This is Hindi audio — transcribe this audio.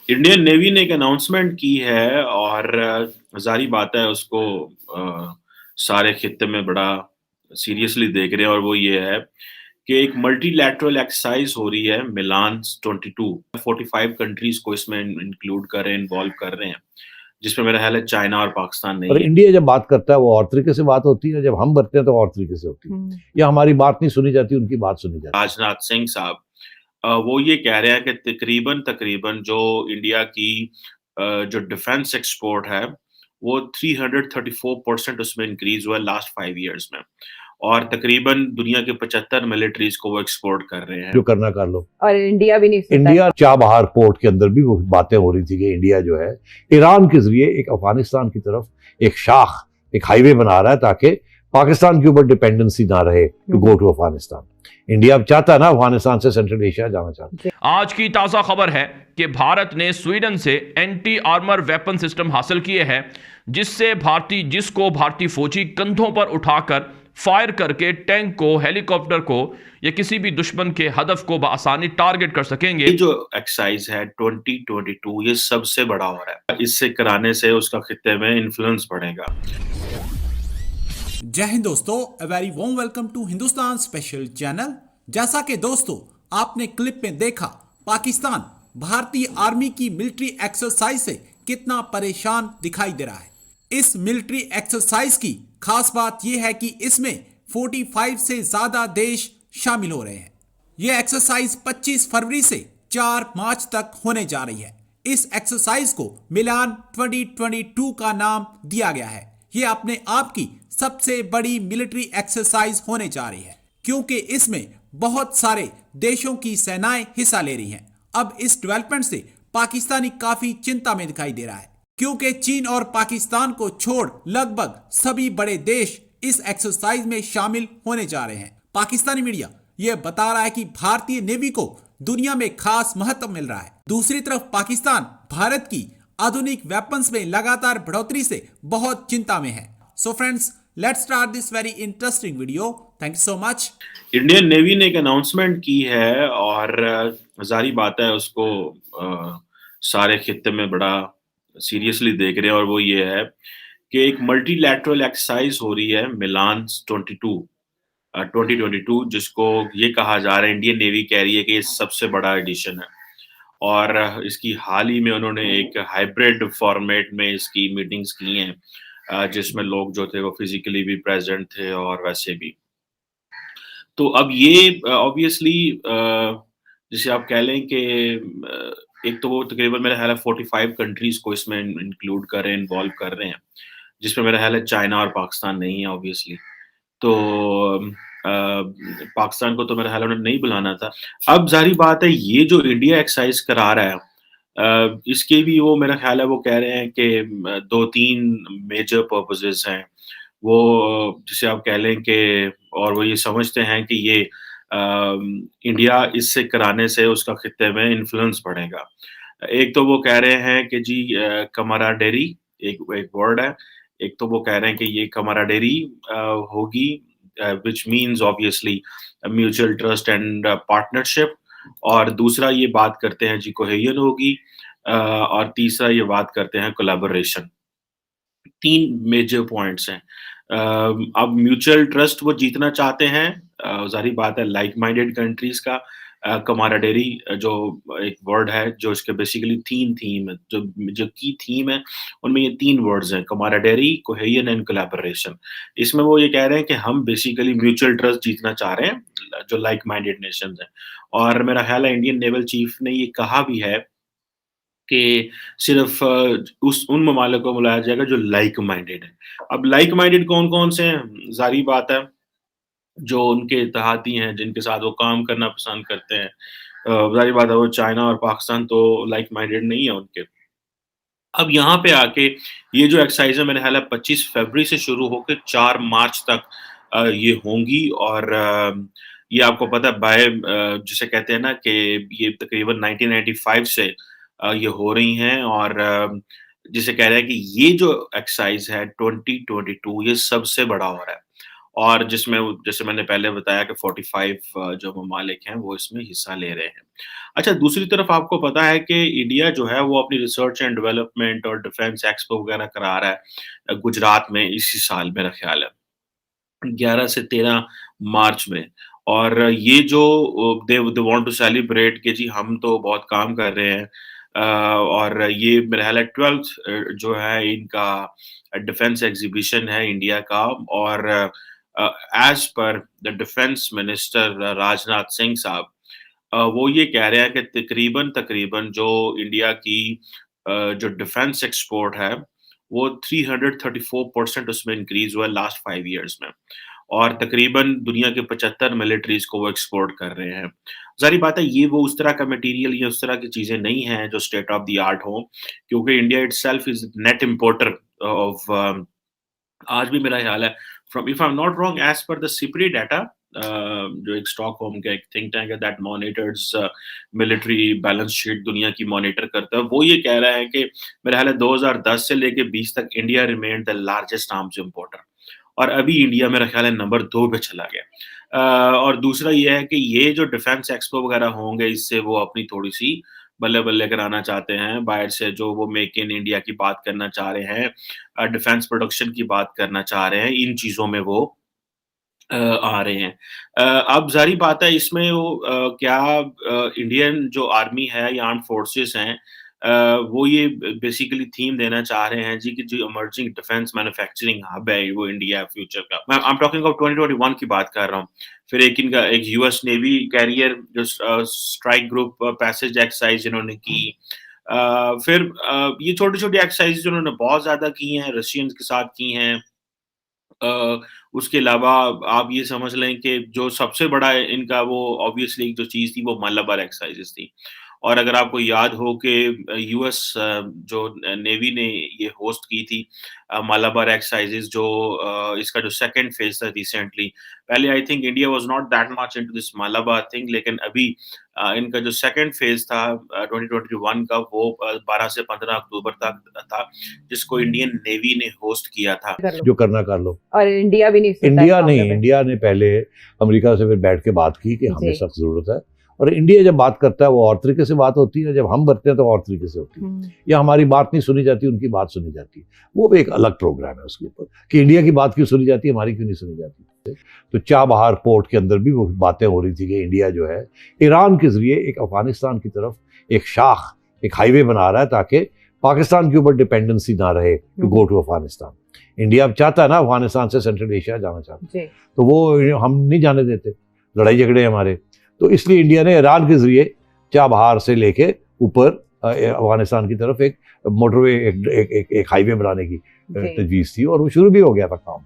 इंडियन नेवी ने एक अनाउंसमेंट की है और ज़ाहिर बात है उसको सारे खित्ते में बड़ा सीरियसली देख रहे हैं और वो ये है कि एक मल्टीलैटरल एक्सरसाइज हो रही है मिलान 22 45 कंट्रीज को इसमें इंक्लूड कर रहे हैं, इन्वॉल्व कर रहे हैं, जिसमें मेरा ख्याल है चाइना और पाकिस्तान और नहीं है। इंडिया जब बात करता है वो और तरीके से बात होती है, जब हम करते हैं तो और तरीके से होती है, या हमारी बात नहीं सुनी जाती, उनकी बात सुनी जाती है। राजनाथ सिंह साहब वो ये कह रहे हैं कि तकरीबन तकरीबन जो इंडिया की जो डिफेंस एक्सपोर्ट है वो 334% उसमें इंक्रीज हुआ है लास्ट 5 इयर्स में, और तकरीबन दुनिया के 75 मिलिट्रीज को वो एक्सपोर्ट कर रहे हैं। जो करना कर लो। और इंडिया भी नहीं सुनता इंडिया चाबहार पोर्ट के अंदर भी वो बातें हो रही थी कि इंडिया जो है ईरान के जरिए एक अफगानिस्तान की तरफ एक शाख, एक हाईवे बना रहा है ताकि पाकिस्तान के ऊपर डिपेंडेंसी ना रहे to go to Afghanistan. India अब चाहता है ना अफगानिस्तान से सेंट्रल एशिया जाना चाहता है। आज की ताजा खबर है कि भारत ने स्वीडन से एंटी आर्मर वेपन सिस्टम हासिल किए हैं, जिसको भारतीय फौजी कंधों पर उठाकर फायर करके टैंक को, हेलीकॉप्टर को या किसी भी दुश्मन के हदफ को बआसानी टारगेट कर सकेंगे। ये जो एक्सरसाइज है 2022 ये सबसे बड़ा हो रहा है, इससे कराने से उसका खित्ते में इन्फ्लुएंस बढ़ेगा। जय हिंद दोस्तों, a very warm welcome to Hindustan special channel. जैसा कि दोस्तों आपने क्लिप में देखा, पाकिस्तान भारतीय आर्मी की मिलिट्री एक्सरसाइज से कितना परेशान दिखाई दे रहा है। इस मिलिट्री एक्सरसाइज की खास बात यह है कि इसमें 45 से ज्यादा देश शामिल हो रहे हैं। यह एक्सरसाइज 25 फरवरी से 4 मार्च तक होने जा रही है। इस एक्सरसाइज को मिलान 2022 का नाम दिया गया है। यह अपने आप की सबसे बड़ी मिलिट्री एक्सरसाइज होने जा रही है, क्योंकि इसमें बहुत सारे देशों की सेनाएं हिस्सा ले रही हैं। अब इस डेवलपमेंट से पाकिस्तानी काफी चिंता में दिखाई दे रहा है, क्योंकि चीन और पाकिस्तान को छोड़ लगभग सभी बड़े देश इस एक्सरसाइज में शामिल होने जा रहे हैं। पाकिस्तानी मीडिया यह बता रहा है कि भारतीय नेवी को दुनिया में खास महत्व मिल रहा है। दूसरी तरफ पाकिस्तान भारत की आधुनिक वेपन्स में लगातार बढ़ोतरी से बहुत चिंता में है। So friends, let's start this very interesting video. Thank you so much. Indian navy ने एक अनाउंसमेंट की है और जारी बात है उसको सारे खित्ते में बड़ा सीरियसली देख रहे हैं, और वो ये है कि एक मल्टीलैटरल एक्सरसाइज हो रही है मिलान 2022, जिसको ये कहा जा रहा है, इंडियन नेवी कह रही है कि ये सबसे बड़ा एडिशन है, और इसकी हाल ही में उन्होंने एक हाइब्रिड फॉर्मेट में इसकी मीटिंग्स की हैं, जिसमें लोग जो थे वो फिजिकली भी प्रेजेंट थे और वैसे भी। तो अब ये ऑब्वियसली जिसे आप कह लें कि एक तो वो तकरीबन मेरा ख्याल है 45 कंट्रीज को इसमें इंक्लूड कर रहे हैं, इन्वॉल्व कर रहे हैं, जिसमें मेरा ख्याल है चाइना और पाकिस्तान नहीं है ऑब्वियसली। तो पाकिस्तान को तो मेरा ख्याल है उन्होंने नहीं बुलाना था। अब ज़ाहिर बात है ये जो इंडिया एक्सरसाइज करा रहा है, इसके भी वो मेरा ख्याल है वो कह रहे हैं कि 2-3 मेजर पर्पसेस हैं। वो जिसे आप कह लें कि, और वो ये समझते हैं कि ये इंडिया इससे कराने से उसका खित्ते में इन्फ्लुएंस बढ़ेगा। एक तो वो कह रहे हैं कि जी कमाराडेरी एक एक वर्ड है। एक तो वो कह रहे हैं कि ये कमाराडेरी होगी, which means obviously mutual trust and partnership, और दूसरा ये बात करते हैं जी कोहेजन होगी, और तीसरा ये बात करते हैं कोलैबोरेशन। 3 मेजर पॉइंट्स हैं। अब म्यूचुअल ट्रस्ट वो जीतना चाहते हैं, ज़ाहिर बात है लाइक माइंडेड कंट्रीज़ का। कमाराडेरी जो एक वर्ड है जो इसके बेसिकली 3 थीम है, जो की थीम है उनमें ये 3 वर्ड्स हैं, कमाराडेरी, कोहेजन एंड कोलैबोरेशन। इसमें वो ये कह रहे हैं कि हम बेसिकली म्यूचुअल ट्रस्ट जीतना चाह रहे हैं, जो लाइक माइंडेड नेशंस हैं, और मेरा ख्याल है इंडियन नेवल चीफ ने ये कहा भी है कि सिर्फ उस उन ममालिक को बुलाया जाएगा जो लाइक माइंडेड है। अब लाइक माइंडेड कौन-कौन से हैं? ज़ाहिर बात है, जो उनके इत्तेहादी हैं, जिनके साथ वो काम करना पसंद करते हैं। ज़ाहिर बात है वो चाइना और पाकिस्तान तो लाइक माइंडेड नहीं है उनके। अब यहाँ पे आके ये जो एक्सरसाइज़ है मेरे ख्याल है 25 फरवरी से शुरू होके 4 मार्च तक ये होंगी, और ये आपको पता है जिसे कहते हैं ना कि ये तकरीबन 1995 से ये हो रही हैं, और जिसे कह रहे हैं कि ये जो एक्सरसाइज़ है 2022 ये सबसे बड़ा हो रहा है। और जिसमें जैसे मैंने पहले बताया कि 45 जो ममालिक हैं वो इसमें हिस्सा ले रहे हैं। अच्छा, दूसरी तरफ आपको पता है कि इंडिया जो है वो अपनी रिसर्च एंड डेवलपमेंट और डिफेंस एक्सपो वगैरह करा रहा है गुजरात में इसी साल मेरा ख्याल है 11 से 13 मार्च में। और ये जो दे दे वांट टू सेलिब्रेट कि जी हम तो बहुत काम कर रहे हैं और ये मेरा ख्याल है 12th जो है इनका डिफेंस एग्जीबिशन है इंडिया का। और as per the defence minister Rajnath Singh साहब वो ये कह रहे हैं कि तकरीबन तकरीबन जो इंडिया की जो डिफेंस एक्सपोर्ट है वो 334% उसमें इंक्रीज हुआ है लास्ट 5 इयर्स में। और तकरीबन दुनिया के 75 मिलिट्रीज को वो एक्सपोर्ट कर रहे हैं। ज़ाहिर बात है ये वो उस तरह का मटेरियल या उस तरह की चीज़ें नहीं हैं जो स्टेट ऑफ द आर्ट हो, क्योंकि India itself is net importer of आज भी मेरा ख्याल है from if I am not wrong as per the SIPRI data जो एक स्टॉकहोम का एक थिंक टैंक है that monitors military balance sheet दुनिया की मॉनिटर करता है, वो ये कह रहा है कि मेरा ख्याल है 2010 से लेके 20 तक India remain the largest arms importer और अभी इंडिया मेरा ख्याल है नंबर 2 पे चला गया। और दूसरा ये है कि ये जो डिफेंस एक्सपो वगैरह होंगे इससे वो अपनी थोड़ी-सी बल्ले-बल्ले कराना चाहते हैं, बाहर से जो वो मेक इन इंडिया की बात करना चाह रहे हैं, डिफेंस प्रोडक्शन की बात करना चाह रहे हैं, इन चीज़ों में वो आ रहे हैं। अब ज़ाहिर बात है इसमें वो क्या इंडियन जो आर्मी है या आर्म्ड फोर्सेस हैं वो ये बेसिकली थीम देना चाह रहे हैं जी कि जो इमर्जिंग डिफेंस मैन्युफैक्चरिंग हब है वो इंडिया फ्यूचर का। आई एम टॉकिंग ऑफ 2021 की बात कर रहा हूँ। फिर एक इनका एक यूएस नेवी कैरियर जो स्ट्राइक ग्रुप पैसेज एक्सरसाइज इन्होंने की। फिर ये छोटी-छोटी एक्सरसाइज़ उन्होंने बहुत ज़्यादा की हैं, रशियंस के साथ की हैं। उसके अलावा आप ये समझ लें कि जो सबसे बड़ा इनका वो ऑब्वियसली जो चीज़ थी वो मालाबार एक्सरसाइज़ेज़ थी। और अगर आपको याद हो कि यूएस जो नेवी ने ये होस्ट की थी मालाबार एक्सरसाइज़ेज़ जो इसका जो सेकंड फेज़ था रिसेंटली। पहले I think India was not that much into this Malabar thing, लेकिन अभी इनका जो सेकंड फेज़ था 2021 का वो 12 से 15 अक्टूबर तक था, जिसको इंडियन नेवी ने होस्ट किया था। जो करना कर लो। और इंडिया भी नहीं सुनता इंडिया इस नहीं, मामले में। इंडिया ने पहले अमेरिका से फिर बैठ के बात की कि हमें जी। सख्त जरूरत है, और इंडिया जब बात करता है वो और तरीके से बात होती है, जब हम करते हैं तो और तरीके से होती है, या हमारी बात नहीं सुनी जाती, उनकी बात सुनी जाती है। वो भी एक अलग प्रोग्राम है उसके ऊपर कि इंडिया की बात क्यों सुनी जाती है, हमारी क्यों नहीं सुनी जाती। तो चाबहार पोर्ट के अंदर भी वो बातें हो रही थी कि इंडिया जो है ईरान के जरिए एक अफगानिस्तान की तरफ एक शाख, एक हाईवे बना रहा है ताकि पाकिस्तान के ऊपर डिपेंडेंसी ना रहे to go to Afghanistan. India अब चाहता है ना अफगानिस्तान से सेंट्रल एशिया जाना चाहता है, तो वो हम नहीं जाने देते, लड़ाई झगड़े हमारे। तो इसलिए इंडिया ने ईरान के जरिए चाबहार से लेके ऊपर अफगानिस्तान की तरफ एक मोटरवे एक हाईवे बनाने की तजवीज़ थी, और वो शुरू भी हो गया था काम।